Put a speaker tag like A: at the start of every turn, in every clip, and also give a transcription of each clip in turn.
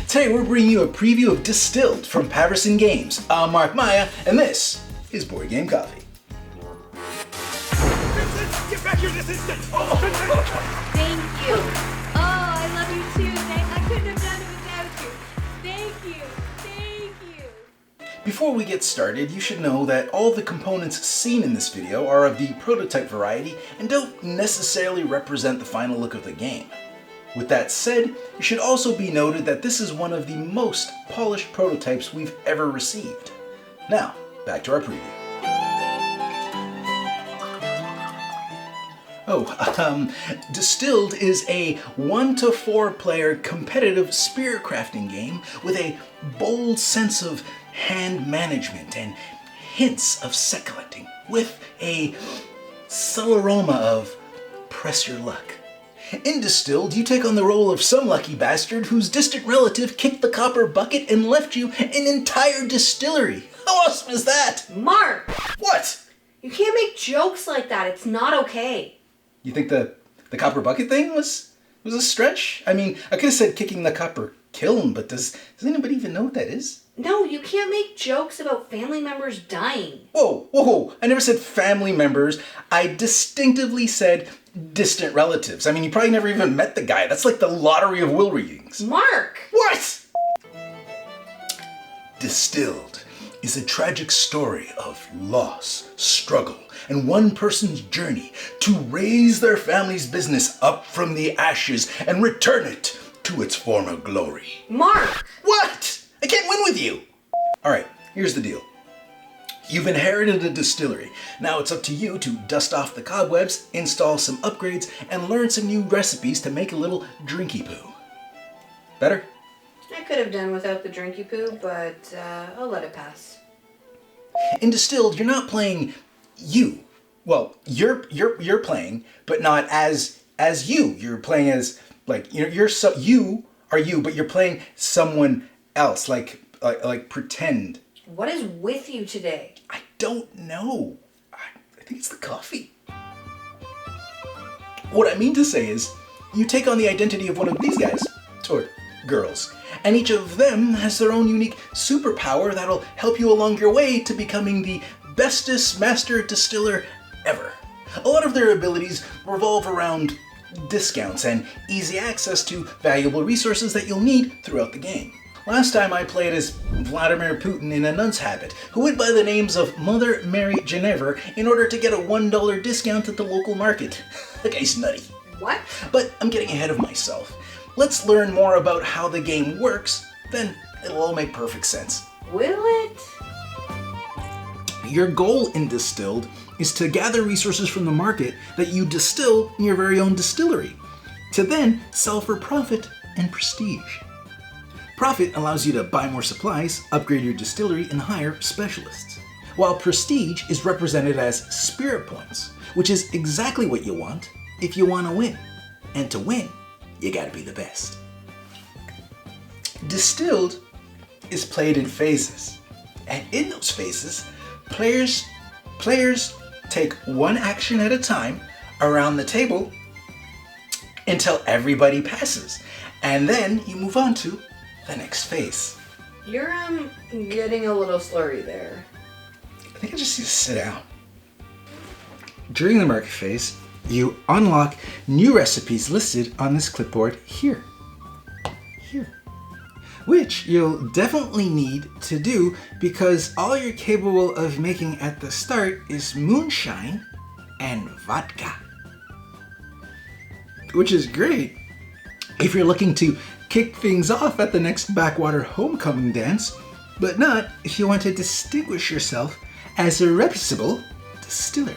A: Today we're bringing you a preview of Distilled from Paverson Games. I'm Mark Maya, and this is Board Game Coffee.
B: Vincent, get back here this instant! Oh,
C: Thank you. Oh, I love you too. I couldn't have done it without you. Thank you. Thank you.
A: Before we get started, you should know that all the components seen in this video are of the prototype variety and don't necessarily represent the final look of the game. With that said, it should also be noted that this is one of the most polished prototypes we've ever received. Now, back to our preview. Distilled is a 1 to 4 player competitive spirit crafting game with a bold sense of hand management and hints of set collecting, with a subtle aroma of press your luck. In Distilled, you take on the role of some lucky bastard whose distant relative kicked the copper bucket and left you an entire distillery. How awesome is that?
C: Mark,
A: What?
C: you can't make jokes like that. It's not okay.
A: You think the copper bucket thing was a stretch? I mean, I could have said kicking the copper kiln, but does anybody even know what that is?
C: No, you can't make jokes about family members dying.
A: Whoa. I never said family members. I distinctively said distant relatives. I mean, you probably never even met the guy. That's like the lottery of will readings.
C: Mark!
A: What? Distilled is a tragic story of loss, struggle, and one person's journey to raise their family's business up from the ashes and return it to its former glory.
C: Mark!
A: What? I can't win with you! Alright, here's the deal. You've inherited a distillery. Now it's up to you to dust off the cobwebs, install some upgrades, and learn some new recipes to make a little drinky poo. Better?
C: I could have done without the drinky poo, but I'll let it pass.
A: In Distilled, you're not playing you. Well, you're playing, but not as you. You're playing as, like, you are you, but you're playing someone else, like pretend.
C: What is with you today?
A: I don't know. I think it's the coffee. What I mean to say is, you take on the identity of one of these guys, or girls, and each of them has their own unique superpower that'll help you along your way to becoming the bestest master distiller ever. A lot of their abilities revolve around discounts and easy access to valuable resources that you'll need throughout the game. Last time I played as Vladimir Putin in a nun's habit, who went by the names of Mother Mary Genever in order to get a $1 discount at the local market. The guy's nutty.
C: What?
A: But I'm getting ahead of myself. Let's learn more about how the game works, then it'll all make perfect sense.
C: Will it?
A: Your goal in Distilled is to gather resources from the market that you distill in your very own distillery, to then sell for profit and prestige. Profit allows you to buy more supplies, upgrade your distillery, and hire specialists. While prestige is represented as spirit points, which is exactly what you want if you want to win. And to win, you gotta be the best. Distilled is played in phases, and in those phases, players take one action at a time around the table until everybody passes, and then you move on to the next phase.
C: You're getting a little slurry there.
A: I think I just need to sit down. During the market phase, you unlock new recipes listed on this clipboard here, which you'll definitely need to do because all you're capable of making at the start is moonshine and vodka. Which is great if you're looking to kick things off at the next backwater homecoming dance, but not if you want to distinguish yourself as a reputable distillery.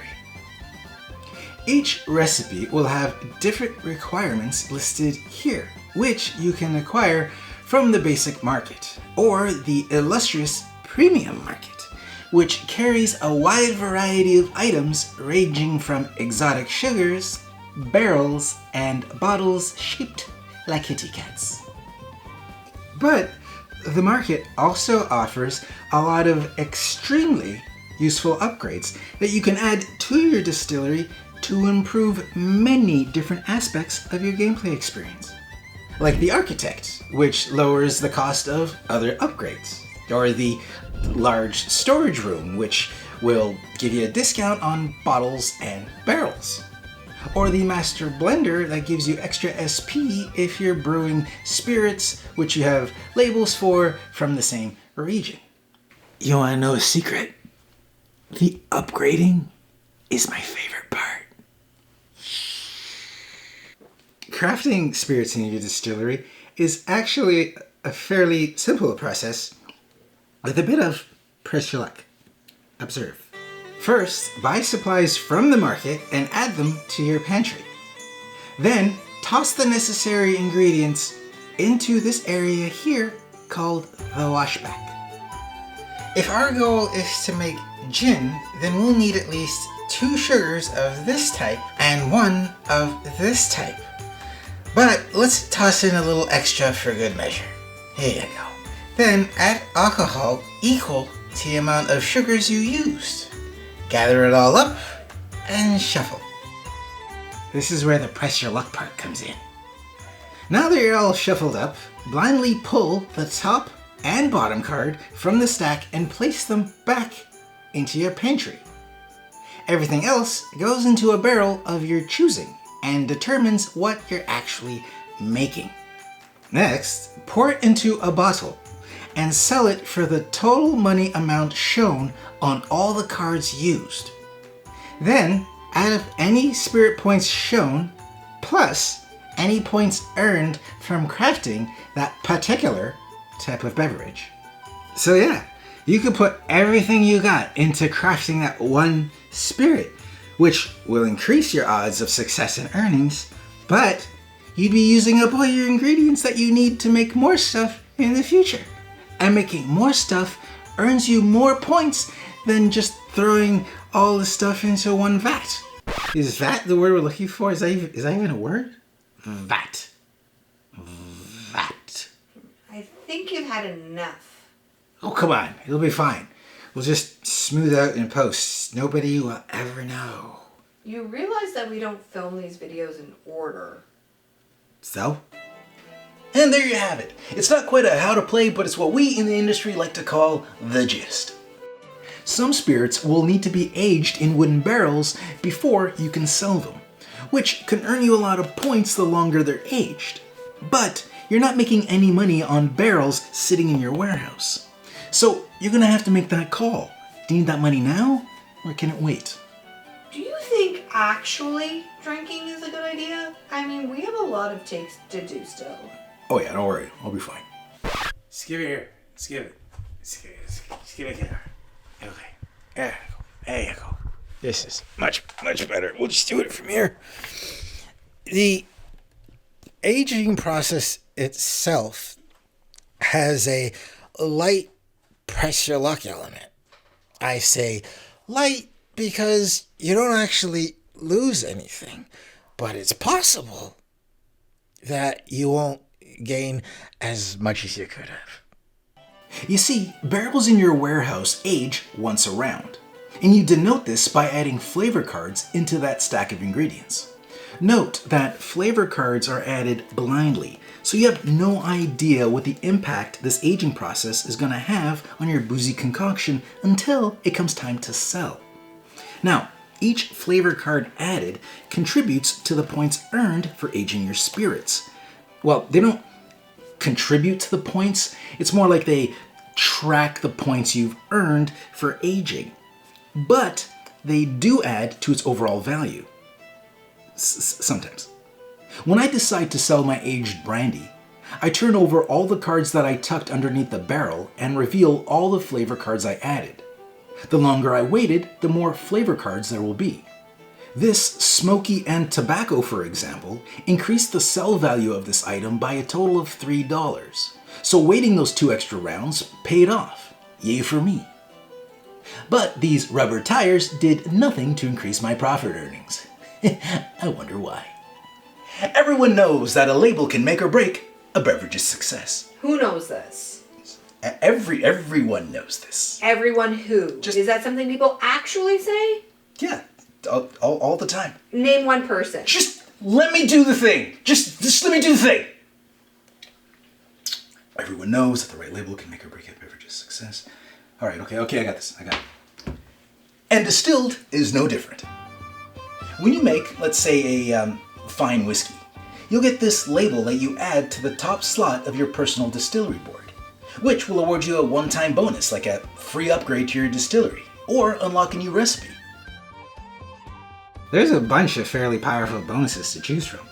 A: Each recipe will have different requirements listed here, which you can acquire from the basic market, or the illustrious premium market, which carries a wide variety of items ranging from exotic sugars, barrels, and bottles shaped like kitty cats. But the market also offers a lot of extremely useful upgrades that you can add to your distillery to improve many different aspects of your gameplay experience. Like the Architect, which lowers the cost of other upgrades. Or the large storage room, which will give you a discount on bottles and barrels. Or the Master Blender that gives you extra SP if you're brewing spirits, which you have labels for from the same region. You want to know a secret? The upgrading is my favorite part. Crafting spirits in your distillery is actually a fairly simple process with a bit of press your luck. Observe. First, buy supplies from the market and add them to your pantry. Then, toss the necessary ingredients into this area here called the washback. If our goal is to make gin, then we'll need at least 2 sugars of this type and 1 of this type. But let's toss in a little extra for good measure. Here you go. Then add alcohol equal to the amount of sugars you used. Gather it all up and shuffle. This is where the press your luck part comes in. Now that you're all shuffled up, blindly pull the top and bottom card from the stack and place them back into your pantry. Everything else goes into a barrel of your choosing and determines what you're actually making. Next, pour it into a bottle and sell it for the total money amount shown on all the cards used. Then, add up any spirit points shown, plus any points earned from crafting that particular type of beverage. So yeah, you could put everything you got into crafting that one spirit, which will increase your odds of success and earnings, but you'd be using up all your ingredients that you need to make more stuff in the future. And making more stuff earns you more points than just throwing all the stuff into one vat. Is vat the word we're looking for? Is that even a word? Vat. Vat.
D: I think you've had enough.
A: Oh, come on. It'll be fine. We'll just smooth out in post. Nobody will ever know.
D: You realize that we don't film these videos in order.
A: So? And there you have it. It's not quite a how to play, but it's what we in the industry like to call the gist. Some spirits will need to be aged in wooden barrels before you can sell them, which can earn you a lot of points the longer they're aged. But you're not making any money on barrels sitting in your warehouse. So you're gonna have to make that call. Do you need that money now, or can it wait?
D: Do you think actually drinking is a good idea? I mean, we have a lot of takes to do still.
A: Oh yeah, don't worry. I'll be fine. Just give it here. Just give it. Just give it here. Okay. There you go. There you go. This is much better. We'll just do it from here. The aging process itself has a light press your luck element. I say light because you don't actually lose anything, but it's possible that you won't gain as much as you could have. You see, barrels in your warehouse age once a round, and you denote this by adding flavor cards into that stack of ingredients. Note that flavor cards are added blindly, so you have no idea what the impact this aging process is going to have on your boozy concoction until it comes time to sell. Now, each flavor card added contributes to the points earned for aging your spirits. Well, they don't contribute to the points, it's more like they track the points you've earned for aging. But they do add to its overall value. Sometimes. When I decide to sell my aged brandy, I turn over all the cards that I tucked underneath the barrel and reveal all the flavor cards I added. The longer I waited, the more flavor cards there will be. This smoky and tobacco, for example, increased the sell value of this item by a total of $3. So waiting those 2 extra rounds paid off. Yay for me. But these rubber tires did nothing to increase my profit earnings. I wonder why. Everyone knows that a label can make or break a beverage's success.
D: Who knows this?
A: Everyone knows this.
D: Everyone who? Is that something people actually say?
A: Yeah, All the time.
D: Name one person.
A: Just let me do the thing. Just let me do the thing. Everyone knows that the right label can make or break a beverage's success. All right, okay, I got this. I got it. And Distilled is no different. When you make, let's say, a fine whiskey, you'll get this label that you add to the top slot of your personal distillery board, which will award you a one-time bonus, like a free upgrade to your distillery, or unlock a new recipe.
E: There's a bunch of fairly powerful bonuses to choose from.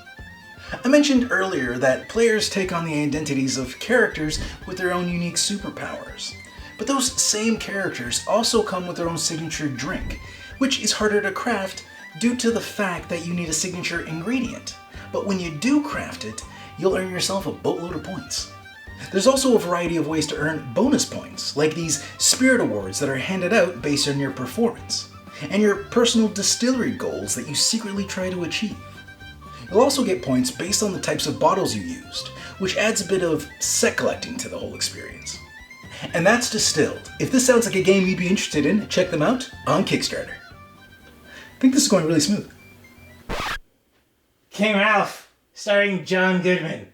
A: I mentioned earlier that players take on the identities of characters with their own unique superpowers. But those same characters also come with their own signature drink, which is harder to craft due to the fact that you need a signature ingredient. But when you do craft it, you'll earn yourself a boatload of points. There's also a variety of ways to earn bonus points, like these spirit awards that are handed out based on your performance, and your personal distillery goals that you secretly try to achieve. You'll also get points based on the types of bottles you used, which adds a bit of set collecting to the whole experience. And that's Distilled. If this sounds like a game you'd be interested in, check them out on Kickstarter. I think this is going really smooth.
F: King Ralph, starring John Goodman.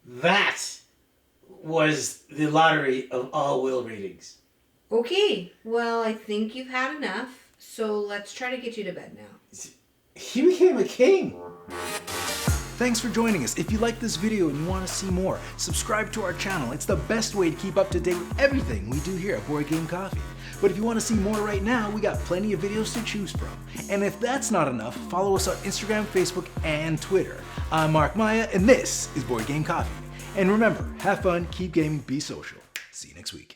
F: That was the lottery of all will ratings.
D: Okay, well, I think you've had enough, so let's try to get you to bed now.
F: He became a king.
A: Thanks for joining us. If you like this video and you want to see more, subscribe to our channel. It's the best way to keep up to date with everything we do here at Board Game Coffee. But if you want to see more right now, we got plenty of videos to choose from. And if that's not enough, follow us on Instagram, Facebook, and Twitter. I'm Mark Maya, and this is Board Game Coffee. And remember, have fun, keep gaming, be social. See you next week.